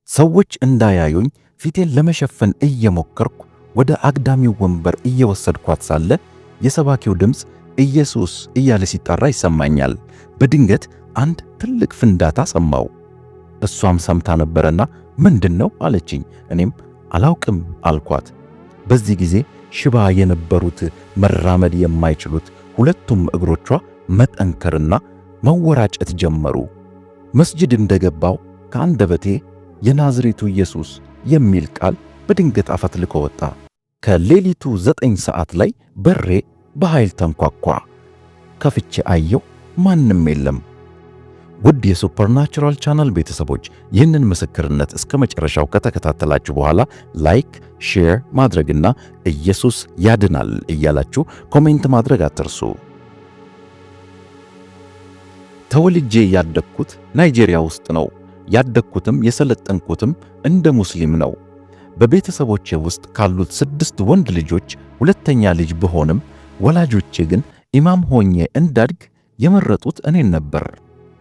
ሰዎች እንዳያዩኝ ፊቴን ለመሸፈን እየሞከርኩ ወደ አግዳሚው ወንበር እየወሰድኳት ሳለ የሰባኪው ድምፅ ኢየሱስ እያለ ሲጣራ ይሰማኛል። በድንገት አንድ ትልቅ ፍንዳታ ሰማው። እሷም ሰምታ ነበረና ምንድነው አለችኝ። እኔም አላውቅም አልኳት። በዚህ ጊዜ ሽባ የነበሩት መራመድ የማይችሉት ሁለቱም እግሮቿ መጠንከርና መወራጨት ጀመሩ። መስጂድ እንደገባው ከአንደበቴ የናዝሬቱ ኢየሱስ የሚል ቃል በድንገት አፈትልኮ ወጣ። ከሌሊቱ 9 ሰዓት ላይ በሬ በኃይል ተንኳኳ። ከፍቼ አየው፣ ማንም የለም። ውድ የሱፐርናቹራል ቻናል ቤተሰቦች ይህንን ምስክርነት እስከ መጨረሻው ከተከታተላችሁ በኋላ ላይክ፣ ሼር ማድረግና ኢየሱስ ያድናል እያላችሁ ኮሜንት ማድረግ አትርሱ። ተወልጄ ያደግኩት ናይጄሪያ ውስጥ ነው። ያደግኩትም የሰለጠንኩትም እንደ ሙስሊም ነው። በቤተሰቦቼ ውስጥ ካሉት 6 ወንድ ልጆች ሁለተኛ ልጅ ብሆንም ወላጆቼ ግን ኢማም ሆኜ እንዳድግ የመረጡት እኔን ነበር።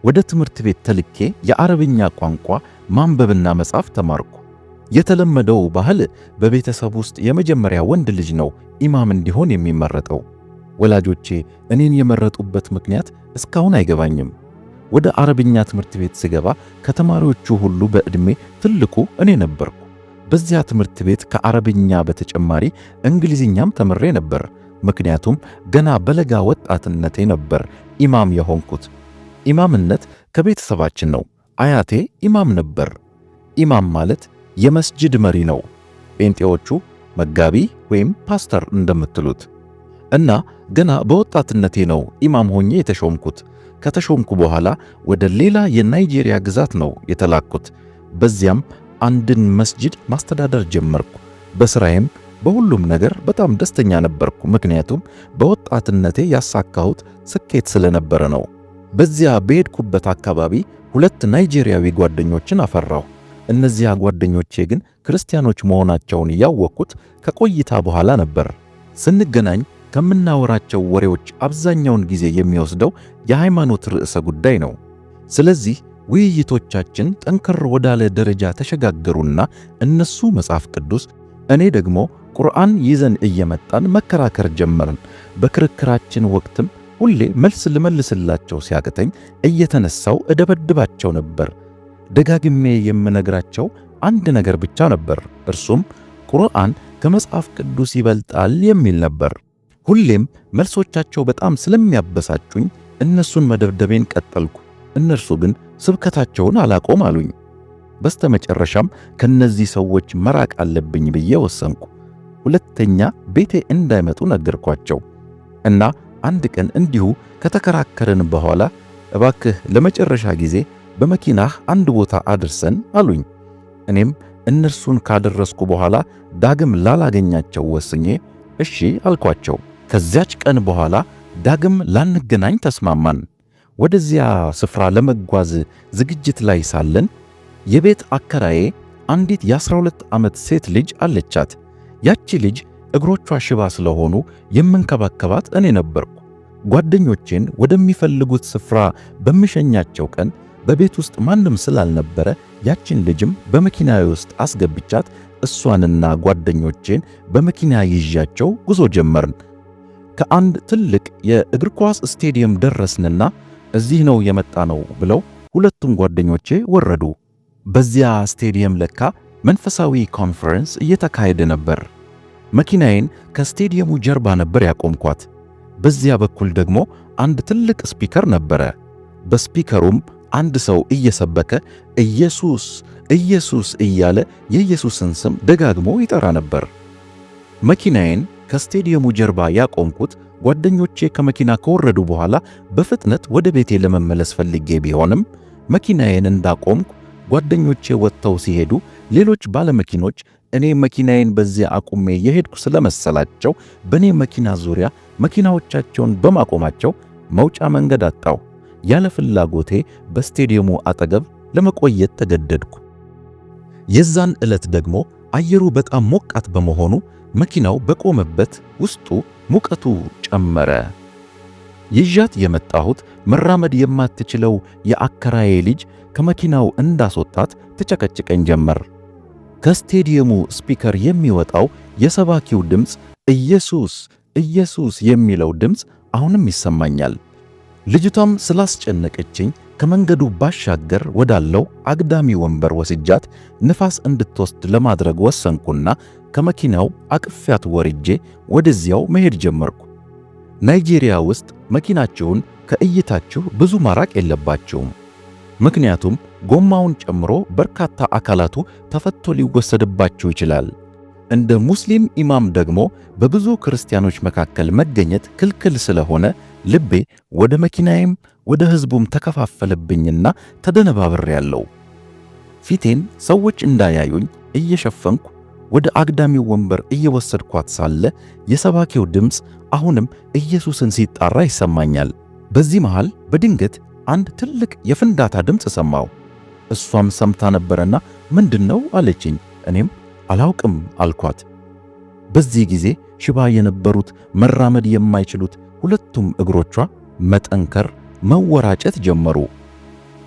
ወደ ትምህርት ቤት ተልኬ የአረብኛ ቋንቋ ማንበብና መጻፍ ተማርኩ። የተለመደው ባህል በቤተሰብ ውስጥ የመጀመሪያ ወንድ ልጅ ነው ኢማም እንዲሆን የሚመረጠው። ወላጆቼ እኔን የመረጡበት ምክንያት እስካሁን አይገባኝም። ወደ አረብኛ ትምህርት ቤት ስገባ ከተማሪዎቹ ሁሉ በዕድሜ ትልቁ እኔ ነበርኩ። በዚያ ትምህርት ቤት ከአረብኛ በተጨማሪ እንግሊዝኛም ተምሬ ነበር። ምክንያቱም ገና በለጋ ወጣትነቴ ነበር ኢማም የሆንኩት። ኢማምነት ከቤተሰባችን ነው። አያቴ ኢማም ነበር። ኢማም ማለት የመስጂድ መሪ ነው። ጴንጤዎቹ መጋቢ ወይም ፓስተር እንደምትሉት እና ገና በወጣትነቴ ነው ኢማም ሆኜ የተሾምኩት። ከተሾምኩ በኋላ ወደ ሌላ የናይጄሪያ ግዛት ነው የተላኩት። በዚያም አንድን መስጂድ ማስተዳደር ጀመርኩ። በስራዬም በሁሉም ነገር በጣም ደስተኛ ነበርኩ። ምክንያቱም በወጣትነቴ ያሳካሁት ስኬት ስለነበረ ነው። በዚያ በሄድኩበት አካባቢ 2 ናይጄሪያዊ ጓደኞችን አፈራሁ። እነዚያ ጓደኞቼ ግን ክርስቲያኖች መሆናቸውን ያወቅኩት ከቆይታ በኋላ ነበር። ስንገናኝ ከምናወራቸው ወሬዎች አብዛኛውን ጊዜ የሚወስደው የሃይማኖት ርዕሰ ጉዳይ ነው። ስለዚህ ውይይቶቻችን ጠንከር ወዳለ ደረጃ ተሸጋገሩና እነሱ መጽሐፍ ቅዱስ፣ እኔ ደግሞ ቁርአን ይዘን እየመጣን መከራከር ጀመርን። በክርክራችን ወቅትም ሁሌ መልስ ልመልስላቸው ሲያቅተኝ እየተነሳው እደበድባቸው ነበር። ደጋግሜ የምነግራቸው አንድ ነገር ብቻ ነበር። እርሱም ቁርአን ከመጽሐፍ ቅዱስ ይበልጣል የሚል ነበር። ሁሌም መልሶቻቸው በጣም ስለሚያበሳጩኝ እነሱን መደብደቤን ቀጠልኩ። እነርሱ ግን ስብከታቸውን አላቆም አሉኝ። በስተመጨረሻም ከነዚህ ሰዎች መራቅ አለብኝ ብዬ ወሰንኩ። ሁለተኛ ቤቴ እንዳይመጡ ነገርኳቸው እና አንድ ቀን እንዲሁ ከተከራከርን በኋላ እባክህ ለመጨረሻ ጊዜ በመኪናህ አንድ ቦታ አድርሰን አሉኝ። እኔም እነርሱን ካደረስኩ በኋላ ዳግም ላላገኛቸው ወስኜ እሺ አልኳቸው። ከዚያች ቀን በኋላ ዳግም ላንገናኝ ተስማማን። ወደዚያ ስፍራ ለመጓዝ ዝግጅት ላይ ሳለን የቤት አከራዬ አንዲት የ12 ዓመት ሴት ልጅ አለቻት። ያቺ ልጅ እግሮቿ ሽባ ስለሆኑ የምንከባከባት እኔ ነበርኩ። ጓደኞቼን ወደሚፈልጉት ስፍራ በምሸኛቸው ቀን በቤት ውስጥ ማንም ስላልነበረ ያችን ልጅም በመኪናዬ ውስጥ አስገብቻት እሷንና ጓደኞቼን በመኪና ይዣቸው ጉዞ ጀመርን። ከአንድ ትልቅ የእግር ኳስ ስቴዲየም ደረስንና እዚህ ነው የመጣ ነው ብለው ሁለቱም ጓደኞቼ ወረዱ። በዚያ ስቴዲየም ለካ መንፈሳዊ ኮንፈረንስ እየተካሄደ ነበር። መኪናዬን ከስቴዲየሙ ጀርባ ነበር ያቆምኳት። በዚያ በኩል ደግሞ አንድ ትልቅ ስፒከር ነበረ። በስፒከሩም አንድ ሰው እየሰበከ ኢየሱስ ኢየሱስ እያለ የኢየሱስን ስም ደጋግሞ ይጠራ ነበር። መኪናዬን ከስቴዲየሙ ጀርባ ያቆምኩት ጓደኞቼ ከመኪና ከወረዱ በኋላ በፍጥነት ወደ ቤቴ ለመመለስ ፈልጌ ቢሆንም መኪናዬን እንዳቆምኩ ጓደኞቼ ወጥተው ሲሄዱ ሌሎች ባለመኪኖች እኔ መኪናዬን በዚያ አቁሜ የሄድኩ ስለመሰላቸው በእኔ መኪና ዙሪያ መኪናዎቻቸውን በማቆማቸው መውጫ መንገድ አጣሁ። ያለ ፍላጎቴ በስቴዲየሙ አጠገብ ለመቆየት ተገደድኩ። የዛን ዕለት ደግሞ አየሩ በጣም ሞቃት በመሆኑ መኪናው በቆመበት ውስጡ ሙቀቱ ጨመረ። ይዣት የመጣሁት መራመድ የማትችለው የአከራዬ ልጅ ከመኪናው እንዳስወጣት ትጨቀጭቀኝ ጀመር። ከስቴዲየሙ ስፒከር የሚወጣው የሰባኪው ድምፅ ኢየሱስ ኢየሱስ የሚለው ድምፅ አሁንም ይሰማኛል። ልጅቷም ስላስጨነቀችኝ ከመንገዱ ባሻገር ወዳለው አግዳሚ ወንበር ወስጃት ንፋስ እንድትወስድ ለማድረግ ወሰንኩና ከመኪናው አቅፊያት ወርጄ ወደዚያው መሄድ ጀመርኩ። ናይጄሪያ ውስጥ መኪናችሁን ከእይታችሁ ብዙ ማራቅ የለባችሁም። ምክንያቱም ጎማውን ጨምሮ በርካታ አካላቱ ተፈቶ ሊወሰድባችሁ ይችላል። እንደ ሙስሊም ኢማም ደግሞ በብዙ ክርስቲያኖች መካከል መገኘት ክልክል ስለሆነ ልቤ ወደ መኪናዬም ወደ ሕዝቡም ተከፋፈለብኝና ተደነባብሬያለሁ። ፊቴን ሰዎች እንዳያዩኝ እየሸፈንኩ ወደ አግዳሚው ወንበር እየወሰድኳት ሳለ የሰባኪው ድምፅ አሁንም ኢየሱስን ሲጣራ ይሰማኛል። በዚህ መሃል በድንገት አንድ ትልቅ የፍንዳታ ድምፅ ሰማሁ። እሷም ሰምታ ነበረና ምንድነው አለችኝ። እኔም አላውቅም አልኳት። በዚህ ጊዜ ሽባ የነበሩት መራመድ የማይችሉት ሁለቱም እግሮቿ መጠንከር፣ መወራጨት ጀመሩ።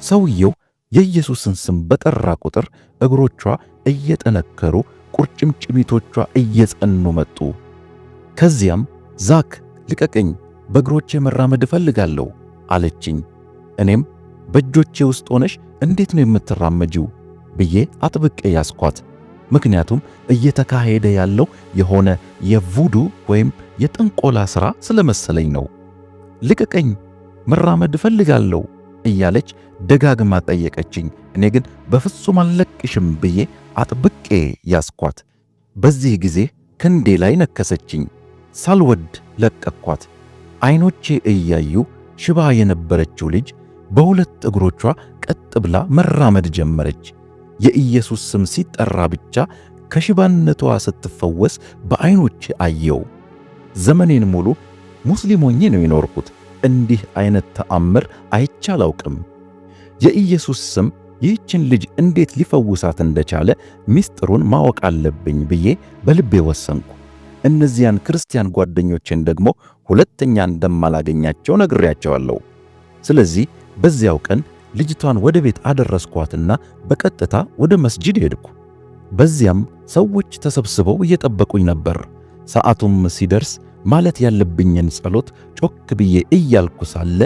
ሰውየው የኢየሱስን ስም በጠራ ቁጥር እግሮቿ እየጠነከሩ ቁርጭምጭሚቶቿ እየጸኑ መጡ። ከዚያም ዛክ ልቀቀኝ፣ በእግሮቼ መራመድ እፈልጋለሁ አለችኝ። እኔም በእጆቼ ውስጥ ሆነሽ እንዴት ነው የምትራመጂው ብዬ አጥብቄ ያስኳት። ምክንያቱም እየተካሄደ ያለው የሆነ የቮዱ ወይም የጥንቆላ ሥራ ስለመሰለኝ ነው። ልቀቀኝ፣ መራመድ እፈልጋለሁ እያለች ደጋግማ ጠየቀችኝ። እኔ ግን በፍጹም አልለቅሽም ብዬ አጥብቄ ያስኳት። በዚህ ጊዜ ክንዴ ላይ ነከሰችኝ። ሳልወድ ለቀቅኳት። ዓይኖቼ እያዩ ሽባ የነበረችው ልጅ በሁለት እግሮቿ ቀጥ ብላ መራመድ ጀመረች። የኢየሱስ ስም ሲጠራ ብቻ ከሽባነቷ ስትፈወስ በዓይኖቼ አየው። ዘመኔን ሙሉ ሙስሊም ሆኜ ነው የኖርኩት። እንዲህ አይነት ተአምር አይቼ አላውቅም። የኢየሱስ ስም ይህችን ልጅ እንዴት ሊፈውሳት እንደቻለ ምስጢሩን ማወቅ አለብኝ ብዬ በልቤ ወሰንኩ። እነዚያን ክርስቲያን ጓደኞቼን ደግሞ ሁለተኛ እንደማላገኛቸው ነግሬያቸዋለሁ። ስለዚህ በዚያው ቀን ልጅቷን ወደ ቤት አደረስኳትና በቀጥታ ወደ መስጂድ ሄድኩ። በዚያም ሰዎች ተሰብስበው እየጠበቁኝ ነበር። ሰዓቱም ሲደርስ ማለት ያለብኝን ጸሎት ጮክ ብዬ እያልኩ ሳለ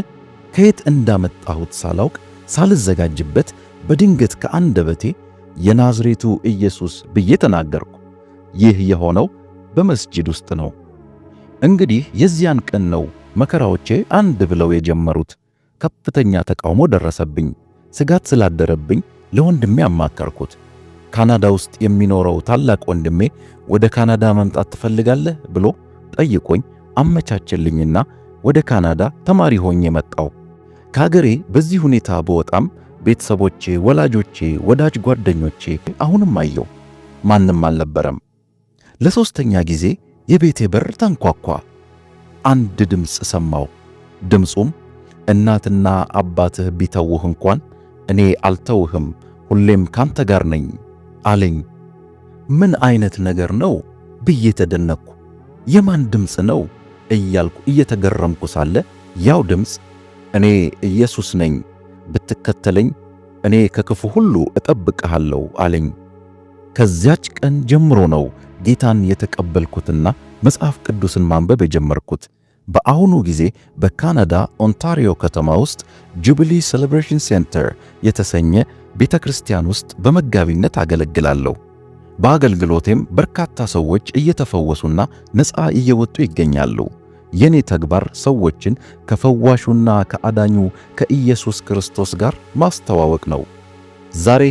ከየት እንዳመጣሁት ሳላውቅ ሳልዘጋጅበት በድንገት ከአንደበቴ የናዝሬቱ ኢየሱስ ብዬ ተናገርኩ። ይህ የሆነው በመስጂድ ውስጥ ነው። እንግዲህ የዚያን ቀን ነው መከራዎቼ አንድ ብለው የጀመሩት። ከፍተኛ ተቃውሞ ደረሰብኝ። ስጋት ስላደረብኝ ለወንድሜ አማከርኩት። ካናዳ ውስጥ የሚኖረው ታላቅ ወንድሜ ወደ ካናዳ መምጣት ትፈልጋለህ ብሎ ጠይቆኝ አመቻችልኝና ወደ ካናዳ ተማሪ ሆኜ መጣሁ። ከሀገሬ በዚህ ሁኔታ በወጣም ቤተሰቦቼ፣ ወላጆቼ፣ ወዳጅ ጓደኞቼ አሁንም አየሁ። ማንም አልነበረም። ለሶስተኛ ጊዜ የቤቴ በር ተንኳኳ። አንድ ድምፅ ሰማሁ። ድምፁም እናትና አባትህ ቢተውህ እንኳን እኔ አልተውህም፣ ሁሌም ካንተ ጋር ነኝ አለኝ። ምን አይነት ነገር ነው ብዬ ተደነቅኩ። የማን ድምፅ ነው እያልኩ እየተገረምኩ ሳለ ያው ድምፅ እኔ ኢየሱስ ነኝ፣ ብትከተለኝ እኔ ከክፉ ሁሉ እጠብቅሃለሁ አለኝ። ከዚያች ቀን ጀምሮ ነው ጌታን የተቀበልኩትና መጽሐፍ ቅዱስን ማንበብ የጀመርኩት። በአሁኑ ጊዜ በካናዳ ኦንታሪዮ ከተማ ውስጥ ጁቢሊ ሴሌብሬሽን ሴንተር የተሰኘ ቤተ ክርስቲያን ውስጥ በመጋቢነት አገለግላለሁ። በአገልግሎቴም በርካታ ሰዎች እየተፈወሱና ነፃ እየወጡ ይገኛሉ። የኔ ተግባር ሰዎችን ከፈዋሹና ከአዳኙ ከኢየሱስ ክርስቶስ ጋር ማስተዋወቅ ነው። ዛሬ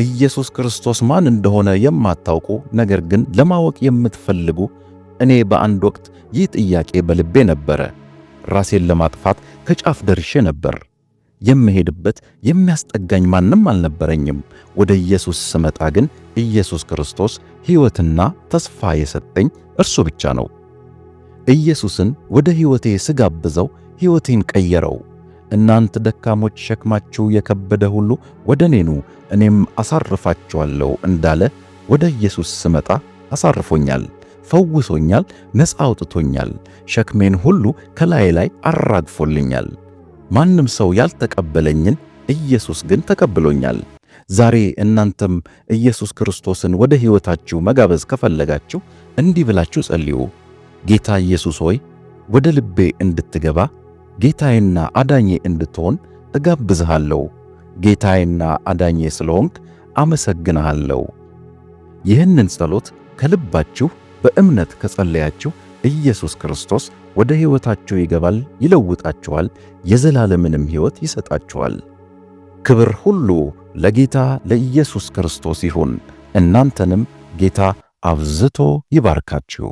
ኢየሱስ ክርስቶስ ማን እንደሆነ የማታውቁ ነገር ግን ለማወቅ የምትፈልጉ፣ እኔ በአንድ ወቅት ይህ ጥያቄ በልቤ ነበረ። ራሴን ለማጥፋት ከጫፍ ደርሼ ነበር። የምሄድበት የሚያስጠጋኝ ማንም አልነበረኝም። ወደ ኢየሱስ ስመጣ ግን ኢየሱስ ክርስቶስ ሕይወትና ተስፋ የሰጠኝ እርሱ ብቻ ነው። ኢየሱስን ወደ ሕይወቴ ስጋብዘው ሕይወቴን ቀየረው። እናንተ ደካሞች ሸክማችሁ የከበደ ሁሉ ወደ እኔ ኑ እኔም አሳርፋችኋለሁ እንዳለ ወደ ኢየሱስ ስመጣ አሳርፎኛል፣ ፈውሶኛል፣ ነፃ አውጥቶኛል፣ ሸክሜን ሁሉ ከላይ ላይ አራግፎልኛል። ማንም ሰው ያልተቀበለኝን ኢየሱስ ግን ተቀብሎኛል። ዛሬ እናንተም ኢየሱስ ክርስቶስን ወደ ሕይወታችሁ መጋበዝ ከፈለጋችሁ እንዲህ ብላችሁ ጸልዩ። ጌታ ኢየሱስ ሆይ ወደ ልቤ እንድትገባ ጌታዬና አዳኜ እንድትሆን እጋብዝሃለሁ። ጌታዬና አዳኜ ስለሆንክ አመሰግንሃለሁ። ይህንን ጸሎት ከልባችሁ በእምነት ከጸለያችሁ ኢየሱስ ክርስቶስ ወደ ሕይወታችሁ ይገባል፣ ይለውጣችኋል፣ የዘላለምንም ሕይወት ይሰጣችኋል። ክብር ሁሉ ለጌታ ለኢየሱስ ክርስቶስ ይሁን። እናንተንም ጌታ አብዝቶ ይባርካችሁ።